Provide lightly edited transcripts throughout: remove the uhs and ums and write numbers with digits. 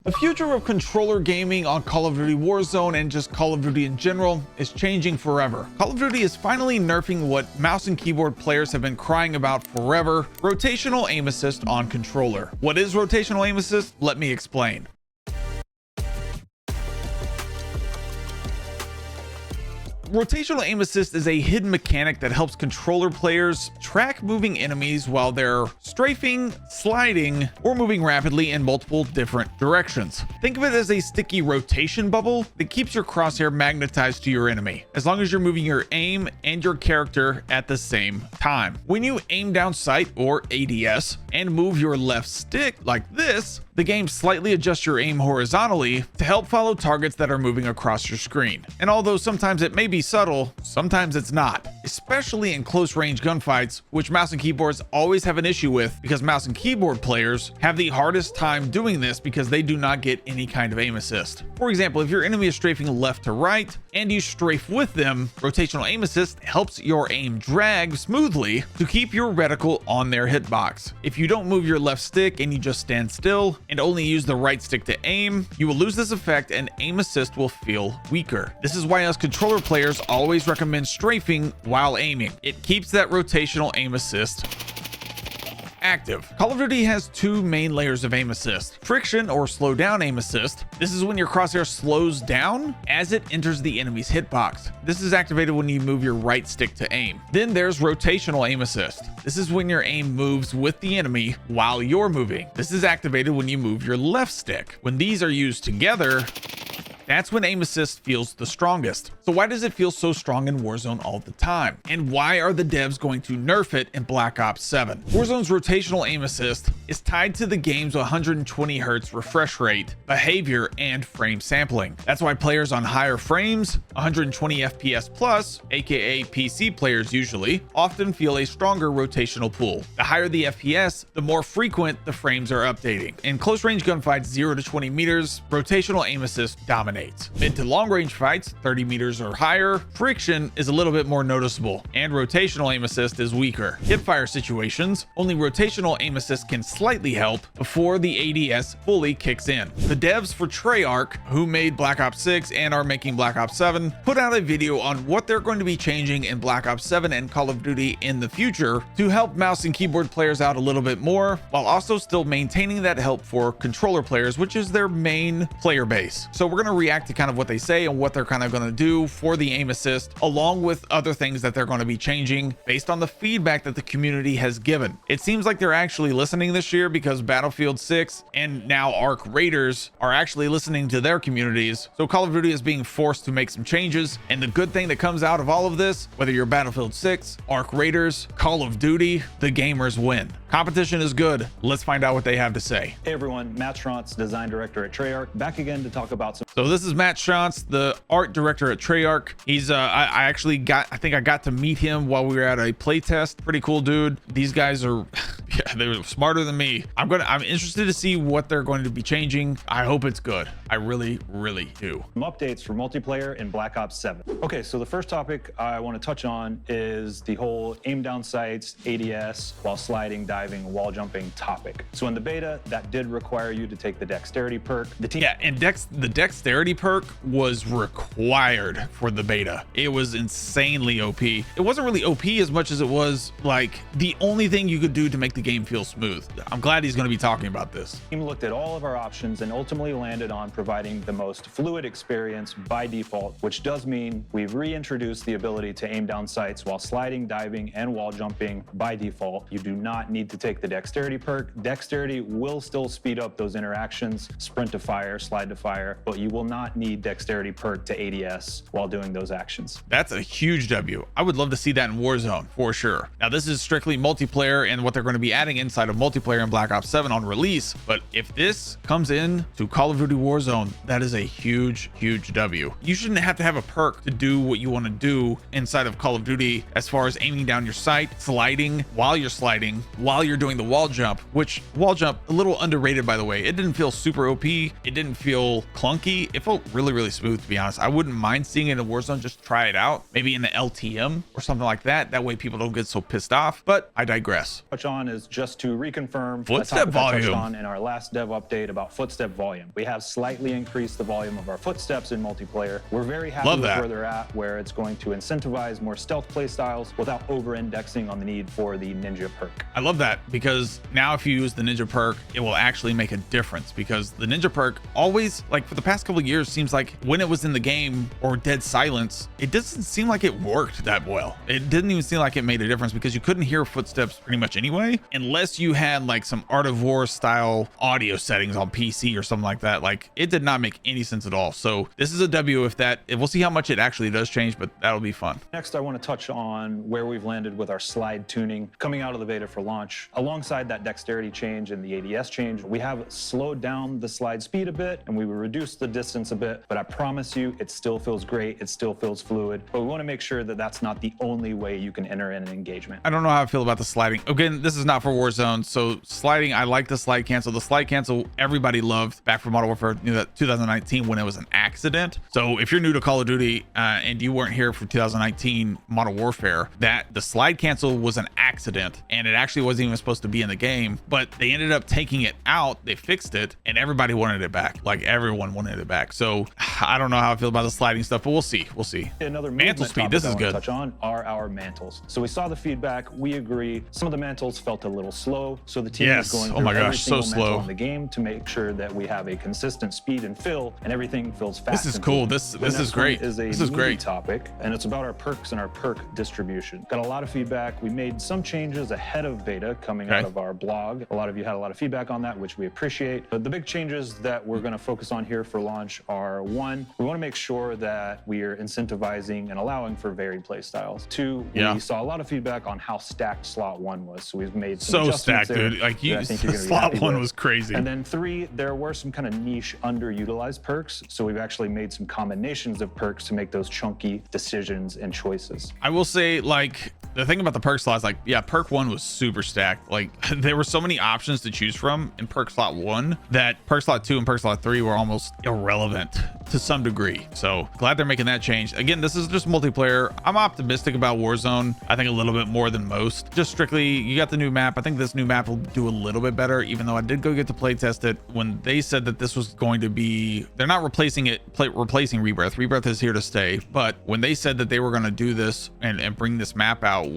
The future of controller gaming on Call of Duty Warzone and just Call of Duty in general is changing forever. Call of Duty is finally nerfing what mouse and keyboard players have been crying about forever: rotational aim assist on controller. What is rotational aim assist? Let me explain. Rotational aim assist is a hidden mechanic that helps controller players track moving enemies while they're strafing, sliding, or moving rapidly in multiple different directions. Think of it as a sticky rotation bubble that keeps your crosshair magnetized to your enemy, as long as you're moving your aim and your character at the same time. When you aim down sight, or ADS, and move your left stick like this, the game slightly adjusts your aim horizontally to help follow targets that are moving across your screen. And although sometimes it may be subtle, sometimes it's not, especially in close range gunfights, which mouse and keyboards always have an issue with, because mouse and keyboard players have the hardest time doing this because they do not get any kind of aim assist. For example, if your enemy is strafing left to right and you strafe with them, rotational aim assist helps your aim drag smoothly to keep your reticle on their hitbox. If you don't move your left stick and you just stand still and only use the right stick to aim, you will lose this effect and aim assist will feel weaker. This is why us controller players always recommend strafing while aiming. It keeps that rotational aim assist active. Call of Duty has two main layers of aim assist: friction, or slow down aim assist. This is when your crosshair slows down as it enters the enemy's hitbox. This is activated when you move your right stick to aim. Then there's rotational aim assist. This is when your aim moves with the enemy while you're moving. This is activated when you move your left stick. When these are used together, that's when aim assist feels the strongest. So why does it feel so strong in Warzone all the time? And why are the devs going to nerf it in Black Ops 7? Warzone's rotational aim assist is tied to the game's 120 Hz refresh rate, behavior, and frame sampling. That's why players on higher frames, 120 FPS plus, aka PC players usually, often feel a stronger rotational pull. The higher the FPS, the more frequent the frames are updating. In close range gunfights 0 to 20 meters, rotational aim assist dominates. Mid to long range fights, 30 meters or higher, friction is a little bit more noticeable, and rotational aim assist is weaker. Hipfire situations, only rotational aim assist can slightly help before the ADS fully kicks in. The devs for Treyarch, who made Black Ops 6 and are making Black Ops 7, put out a video on what they're going to be changing in Black Ops 7 and Call of Duty in the future to help mouse and keyboard players out a little bit more, while also still maintaining that help for controller players, which is their main player base. So we're going to react to kind of what they say and what they're kind of going to do for the aim assist, along with other things that they're going to be changing based on the feedback that the community has given. It seems like they're actually listening this year, because Battlefield 6 and now Arc Raiders are actually listening to their communities. So Call of Duty is being forced to make some changes, and the good thing that comes out of all of this, whether you're Battlefield 6, Arc Raiders, Call of Duty, the gamers win. Competition is good. Let's find out what they have to say. Hey everyone, Matt Schrantz, design director at Treyarch, back again to talk about some. So this is Matt Schrantz, the art director at Treyarch. He's I think I got to meet him while we were at a playtest. Pretty cool dude. These guys are yeah, they're smarter than me. I'm interested to see what they're going to be changing. I hope it's good. I really do. Some updates for multiplayer in Black Ops 7. Okay, so the first topic I want to touch on is the whole aim down sights, ADS, while sliding, diving, wall jumping topic. So in the beta, that did require you to take the dexterity perk. The dexterity perk was required for the beta. It was insanely OP. It wasn't really OP as much as it was like the only thing you could do to make the game feel smooth. I'm glad he's going to be talking about this. The team looked at all of our options and ultimately landed on providing the most fluid experience by default, which does mean we've reintroduced the ability to aim down sights while sliding, diving, and wall jumping by default. You do not need to take the dexterity perk. Dexterity will still speed up those interactions, sprint to fire, slide to fire, but you will not need dexterity perk to ADS while doing those actions. That's a huge W. I would love to see that in Warzone for sure. Now this is strictly multiplayer and what they're going to be adding inside of multiplayer in Black Ops 7 on release, but if this comes in to Call of Duty Warzone, that is a huge W. You shouldn't have to have a perk to do what you want to do inside of Call of Duty, as far as aiming down your sight, sliding while you're doing the wall jump, which wall jump, a little underrated by the way. It didn't feel super OP. It didn't feel clunky. it felt really smooth, to be honest. I wouldn't mind seeing it in Warzone, just try it out, maybe in the LTM or something like that. That way people don't get so pissed off, but I digress. Touch on is just to reconfirm Footstep volume. I touched on in our last dev update about footstep volume. We have slightly increased the volume of our footsteps in multiplayer. We're very happy with where they're at, where it's going to incentivize more stealth play styles without over-indexing on the need for the ninja perk. I love that, because now if you use the ninja perk, it will actually make a difference, because the ninja perk always, like for the past couple of years, seems like when it was in the game or dead silence, it doesn't seem like it worked that well. It didn't even seem like it made a difference, because you couldn't hear footsteps pretty much anyway, unless you had like some Art of War style audio settings on PC or something like that. Like, it did not make any sense at all. So this is a W if that, we'll see how much it actually does change, but that'll be fun. Next, I want to touch on where we've landed with our slide tuning coming out of the beta for launch. Alongside that dexterity change and the ADS change, we have slowed down the slide speed a bit and we reduced the distance a bit, but I promise you it still feels great, it still feels fluid, but we want to make sure that that's not the only way you can enter in an engagement. I don't know how I feel about the sliding. Again, this is not for Warzone, so sliding, I like the slide cancel. The slide cancel everybody loved back for Modern Warfare 2019 when it was an accident. So if you're new to Call of Duty and you weren't here for 2019 Modern Warfare, that the slide cancel was an accident and it actually wasn't even supposed to be in the game, but they ended up taking it out, they fixed it, and everybody wanted it back. Like, everyone wanted it back. So I don't know how I feel about the sliding stuff, but we'll see. Another mantle speed, this is good. Touch on are our mantles. So we saw the feedback, we agree. Some of the mantles felt a little slow, so the team is going through every single mantle in the game to make sure that we have a consistent speed and fill and everything feels fast. This is cool. This is great. This is great topic, and it's about our perks and our perk distribution. Got a lot of feedback. We made some changes ahead of beta coming out of our blog. A lot of you had a lot of feedback on that, which we appreciate. But the big changes that we're going to focus on here for launch are: one, we want to make sure that we are incentivizing and allowing for varied play styles. Two, we saw a lot of feedback on how stacked slot 1 was, so we've made some adjustments stacked, there. dude. Like, slot 1 was crazy. And then 3, there were some kind of niche underutilized perks, so we've actually made some combinations of perks to make those chunky decisions and choices. I will say, like, the thing about the perk slots, like, yeah, perk 1 was super stacked. Like, there were so many options to choose from in perk slot 1 that perk slot 2 and perk slot 3 were almost irrelevant to some degree. So glad they're making that change. Again, this is just multiplayer. I'm optimistic about Warzone. I think a little bit more than most. Just strictly, you got the new map. I think this new map will do a little bit better, even though I did go get to play test it. When they said that this was going to be, they're not replacing Rebirth. Rebirth is here to stay. But when they said that they were going to do this and bring this map out,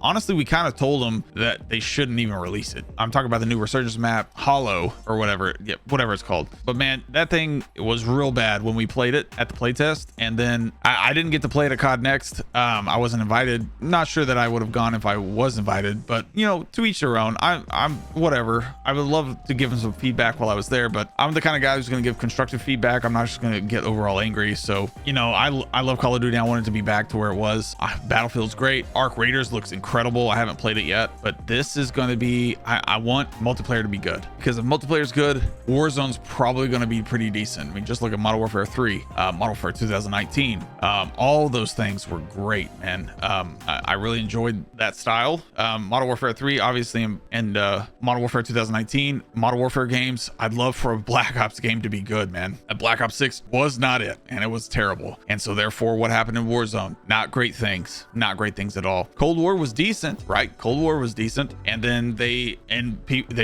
honestly, we kind of told them that they shouldn't even release it. I'm talking about the new Resurgence map, Hollow or whatever, whatever it's called. But man, that thing was real bad when we played it at the playtest, and then I didn't get to play it at COD Next. I wasn't invited. Not sure that I would have gone if I was invited, but you know, to each their own. I'm whatever. I would love to give them some feedback while I was there, but I'm the kind of guy who's going to give constructive feedback. I'm not just going to get overall angry. So, you know, I love Call of Duty. I want it to be back to where it was. Battlefield's great. Arc Raiders looks incredible. I haven't played it yet, but this is going to be, I want multiplayer to be good, because if multiplayer is good, Warzone's probably going to be pretty decent. I mean, just look at Modern Warfare 3, Modern Warfare 2019. All those things were great, man. I really enjoyed that style. Modern Warfare 3, obviously, and Modern Warfare 2019, Modern Warfare games, I'd love for a Black Ops game to be good, man. A Black Ops 6 was not it, and it was terrible. And so therefore, what happened in Warzone? Not great things at all. Cold War was decent, right? Cold War was decent, and then they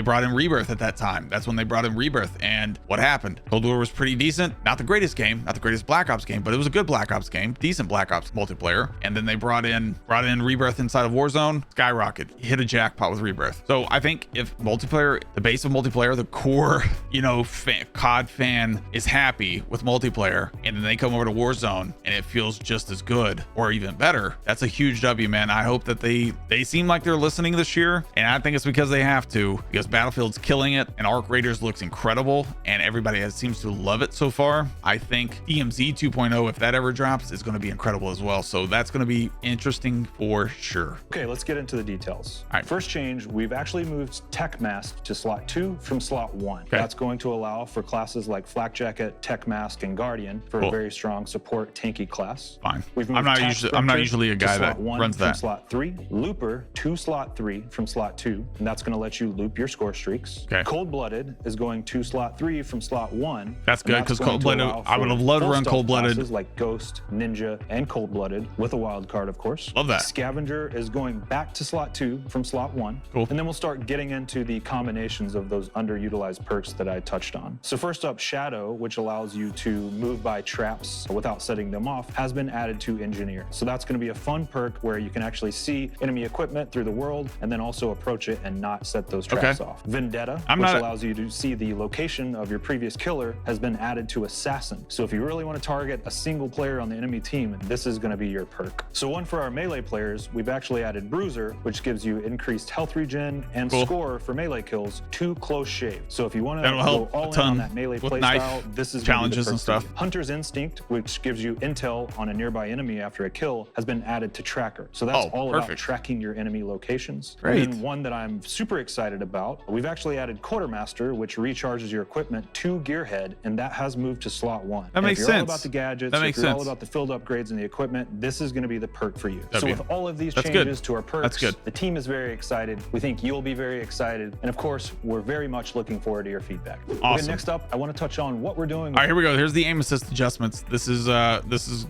brought in Rebirth at that time. That's when they brought in Rebirth, and what happened? Cold War was pretty decent. Not the greatest game, not the greatest Black Ops game, but it was a good Black Ops game, decent Black Ops multiplayer. And then they brought in Rebirth inside of Warzone, skyrocket, hit a jackpot with Rebirth. So I think if multiplayer, the base of multiplayer, the core, you know, COD fan is happy with multiplayer, and then they come over to Warzone and it feels just as good or even better, that's a huge W, man. I hope that they seem like they're listening this year, and I think it's because they have to, because Battlefield's killing it and Arc Raiders looks incredible and everybody seems to love it so far. I think DMZ 2.0, if that ever drops, is going to be incredible as well. So that's going to be interesting for sure. Okay, let's get into the details. All right. First change, we've actually moved Tech Mask to slot 2 from slot 1. Okay. That's going to allow for classes like Flak Jacket, Tech Mask, and Guardian for a very strong support tanky class. Fine. I'm not usually a guy that runs that. Slot 3. 3, Looper to slot 3 from slot 2, and that's going to let you loop your score streaks. Okay. Cold-blooded is going to slot 3 from slot 1. That's good, because cold-blooded, I would have loved to run cold-blooded. Like Ghost, Ninja, and cold-blooded with a wild card, of course. Love that. Scavenger is going back to slot 2 from slot 1. Cool. And then we'll start getting into the combinations of those underutilized perks that I touched on. So first up, Shadow, which allows you to move by traps without setting them off, has been added to Engineer. So that's going to be a fun perk where you can actually see enemy equipment through the world and then also approach it and not set those traps off. Vendetta, which allows you to see the location of your previous killer, has been added to Assassin. So if you really want to target a single player on the enemy team, this is going to be your perk. So one for our melee players, we've actually added Bruiser, which gives you increased health regen and score for melee kills to close shave. So if you want to go all in on that melee playstyle, this is challenges and stuff. Hunter's Instinct, which gives you intel on a nearby enemy after a kill, has been added to Tracker. So that's all about tracking your enemy locations. Great. And then one that I'm super excited about, we've actually added Quartermaster, which recharges your equipment to Gearhead, and that has moved to slot 1. That makes sense. If you're all about the gadgets, if you're all about the field upgrades and the equipment, this is going to be the perk for you. So with all of these changes to our perks, the team is very excited. We think you'll be very excited. And of course, we're very much looking forward to your feedback. Awesome. Okay, next up, I want to touch on what we're doing. All right, here we go. Here's the aim assist adjustments. This is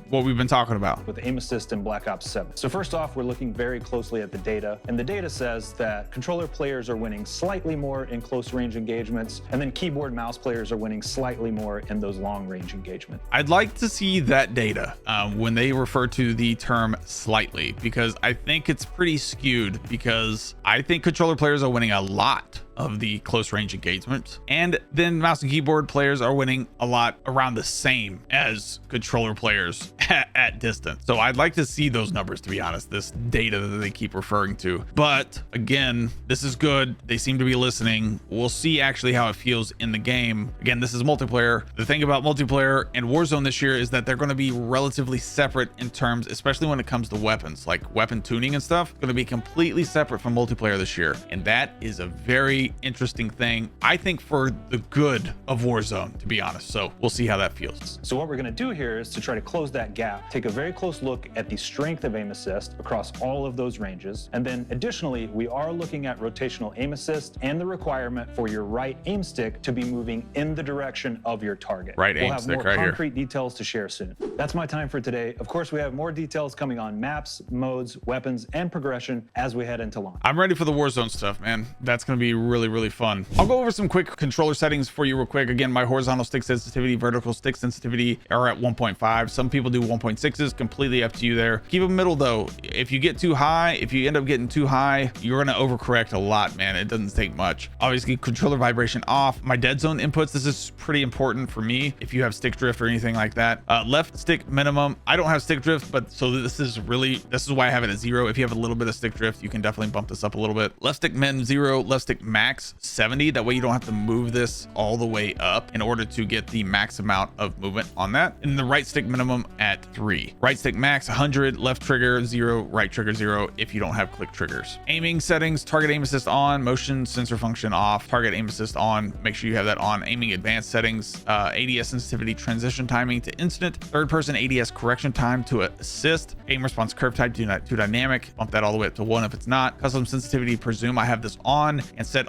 what we've been talking about with aim assist in Black Ops 7. So first off, we're looking very closely at the data, and the data says that controller players are winning slightly more in close range engagements, and then keyboard mouse players are winning slightly more in those long range engagements. I'd like to see that data when they refer to the term slightly, because I think it's pretty skewed, because I think controller players are winning a lot of the close range engagements, and then mouse and keyboard players are winning a lot around the same as controller players at distance. So I'd like to see those numbers, to be honest, this data that they keep referring to. But again, this is good. They seem to be listening. We'll see actually how it feels in the game. Again, this is multiplayer. The thing about multiplayer and Warzone this year is that they're going to be relatively separate in terms, especially when it comes to weapons, like weapon tuning and stuff, going to be completely separate from multiplayer this year. And that is a very interesting thing, I think, for the good of Warzone, to be honest. So we'll see how that feels. So what we're going to do here is to try to close that gap, take a very close look at the strength of aim assist across all of those ranges. And then additionally, we are looking at rotational aim assist and the requirement for your right aim stick to be moving in the direction of your target. Right aim stick right here. We'll have more concrete details to share soon. That's my time for today. Of course, we have more details coming on maps, modes, weapons, and progression as we head into launch. I'm ready for the Warzone stuff, man. That's going to be really fun. I'll go over some quick controller settings for you real quick. Again, my horizontal stick sensitivity, vertical stick sensitivity are at 1.5. Some people do 1.6s, completely up to you there. Keep them middle though. If you get too high, if you end up getting too high, you're going to overcorrect a lot, man. It doesn't take much. Obviously, controller vibration off. My dead zone inputs, this is pretty important for me if you have stick drift or anything like that. Left stick minimum. I don't have stick drift, but so this is why I have it at 0. If you have a little bit of stick drift, you can definitely bump this up a little bit. Left stick min 0, left stick max 70. That way you don't have to move this all the way up in order to get the max amount of movement on that. And the right stick minimum at 3. Right stick max 100, left trigger 0, right trigger 0 if you don't have click triggers. Aiming settings, target aim assist on, motion sensor function off, target aim assist on, make sure you have that on. Aiming advanced settings, ADS sensitivity transition timing to instant, third person ADS correction time to assist, aim response curve type to dynamic, bump that all the way up to 1 if it's not. Custom sensitivity presume, I have this on and set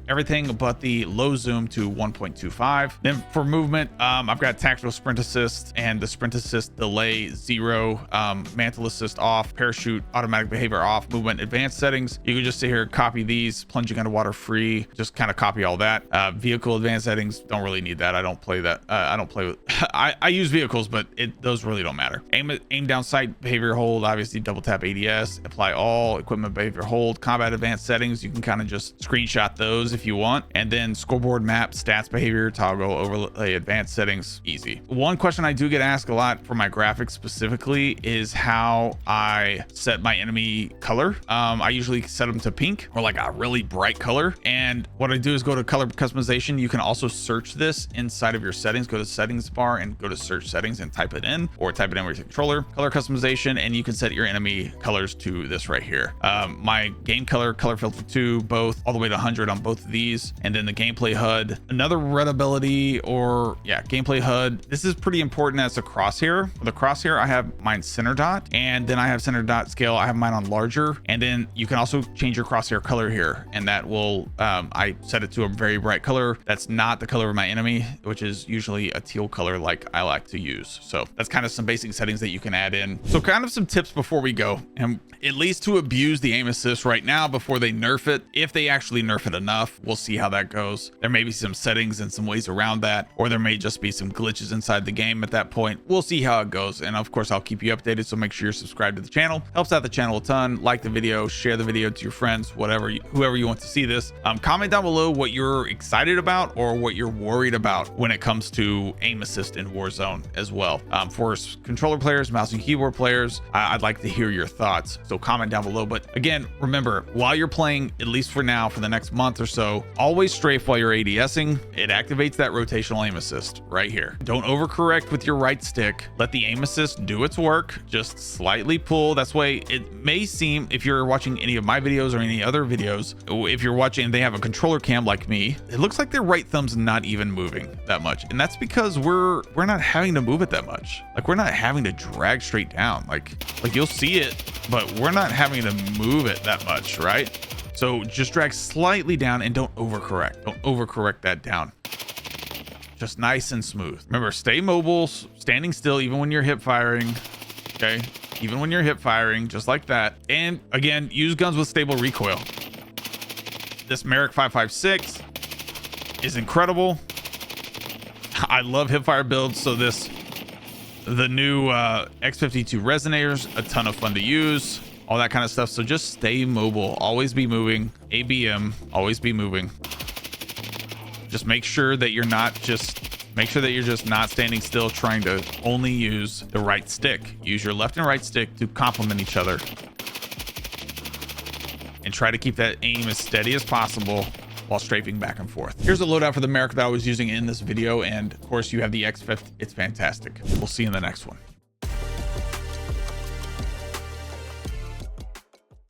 everything but the low zoom to 1.25. Then for movement, I've got tactical sprint assist and the sprint assist delay 0, mantle assist off, parachute automatic behavior off, movement advanced settings. You can just sit here, copy these, plunging underwater free, just kind of copy all that. Vehicle advanced settings, don't really need that. I don't play that. I don't play with I use vehicles, but those really don't matter. Aim down sight behavior hold, obviously double tap ADS, apply all equipment behavior hold. Combat advanced settings, you can kind of just screenshot those if you want. And then scoreboard map, stats behavior, toggle overlay advanced settings, easy. One question I do get asked a lot for my graphics specifically is how I set my enemy color. I usually set them to pink or like a really bright color. And what I do is go to color customization. You can also search this inside of your settings. Go to settings bar and go to search settings and type it in, or type it in with your controller. Color customization, and you can set your enemy colors to this right here. My game color filter 2, both all the way to 100 on both of these. And then the gameplay HUD, another readability, or gameplay HUD. This is pretty important as a crosshair. The crosshair, I have mine center dot, and then I have center dot scale. I have mine on larger, and then you can also change your crosshair color here, and that will I set it to a very bright color. That's not the color of my enemy, which is usually a teal color like I like to use. So that's kind of some basic settings that you can add in. So kind of some tips before we go, and at least to abuse the aim assist right now before they nerf it. If they actually nerf it enough, we'll see how that goes. There may be some settings and some ways around that, or there may just be some glitches inside the game at that point. We'll see how it goes, and of course I'll keep you updated, so make sure you're subscribed to the channel. Helps out the channel a ton. Like the video, share the video to your friends, whoever you want to see this. Comment down below what you're excited about or what you're worried about when it comes to aim assist in Warzone as well. For controller players, mouse and keyboard players, I'd like to hear your thoughts, so comment down below. But again, remember, while you're playing, at least for now, for the next month or so, always strafe while you're ADSing. It activates that rotational aim assist right here. Don't overcorrect with your right stick. Let the aim assist do its work. Just slightly pull. That's why it may seem, if you're watching any of my videos or any other videos, if you're watching and they have a controller cam like me, it looks like their right thumb's not even moving that much, and that's because we're not having to move it that much. Like, we're not having to drag straight down. Like you'll see it, but we're not having to move it that much, right? So just drag slightly down and don't overcorrect. Don't overcorrect that down. Just nice and smooth. Remember, stay mobile, standing still, even when you're hip firing. Okay, even when you're hip firing, just like that. And again, use guns with stable recoil. This Merrick 5.56 is incredible. I love hipfire builds. So the new X52 resonators, a ton of fun to use, all that kind of stuff. So just stay mobile, always be moving. ABM, always be moving. Just make sure that you're just not standing still trying to only use the right stick. Use your left and right stick to complement each other, and try to keep that aim as steady as possible while strafing back and forth. Here's a loadout for the Merrick that I was using in this video, and of course you have the X50. It's fantastic. We'll see you in the next one.